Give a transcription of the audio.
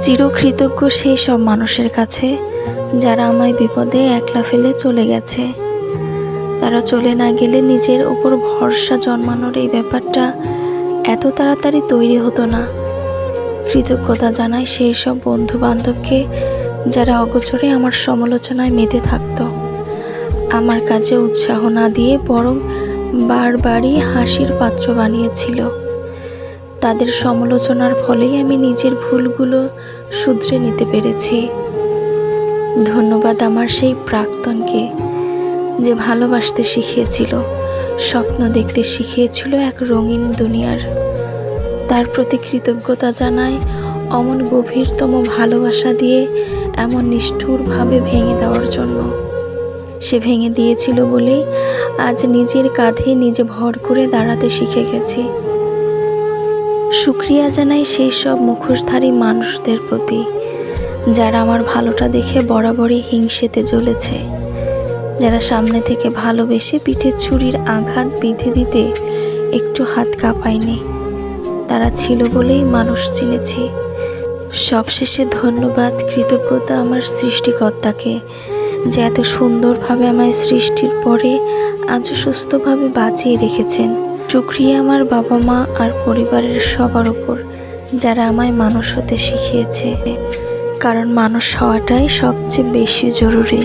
চিরকৃতজ্ঞ সেই সব মানুষের কাছে যারা আমায় বিপদে একলা ফেলে চলে গেছে। তারা চলে না গেলে নিজের ওপর ভরসা জন্মানোর এই ব্যাপারটা এত তাড়াতাড়ি তৈরি হতো না। কৃতজ্ঞতা জানাই সেই সব বন্ধু বান্ধবকে যারা অগোচরে আমার সমালোচনায় মেতে থাকতো, আমার কাজে উৎসাহ না দিয়ে বরং বারবারই হাসির পাত্র বানিয়েছিল। তাদের সমালোচনার ফলেই আমি নিজের ভুলগুলো শুধরে নিতে পেরেছি। ধন্যবাদ আমার সেই প্রাক্তনকে, যে ভালোবাসতে শিখিয়েছিল, স্বপ্ন দেখতে শিখিয়েছিল এক রঙিন দুনিয়ার। তার প্রতি কৃতজ্ঞতা জানাই অমন গভীরতম ভালোবাসা দিয়ে এমন নিষ্ঠুরভাবে ভেঙে দেওয়ার জন্য। সে ভেঙে দিয়েছিল বলেই আজ নিজের কাঁধে নিজে ভর করে দাঁড়াতে শিখে গেছি। শুকরিয়া জানাই সেই সব মুখোশধারী মানুষদের প্রতি যারা আমার ভালোটা দেখে বরাবরই হিংসেতে জ্বলেছে, যারা সামনে থেকে ভালোবেসে পিঠে ছুরির আঘাত বিঁধে দিতে একটু হাত কাঁপায়নি। তারা ছিল বলেই মানুষ চিনেছি। সবশেষে ধন্যবাদ, কৃতজ্ঞতা আমার সৃষ্টিকর্তাকে, যে এত সুন্দরভাবে আমায় সৃষ্টির পরে আজও সুস্থভাবে বাঁচিয়ে রেখেছেন। শুকরিয়া আমার বাবা মা আর পরিবারের সবার উপর যারা আমায় মানুষ হতে শিখিয়েছে, কারণ মানুষ হওয়াটাই সবচেয়ে বেশি জরুরি।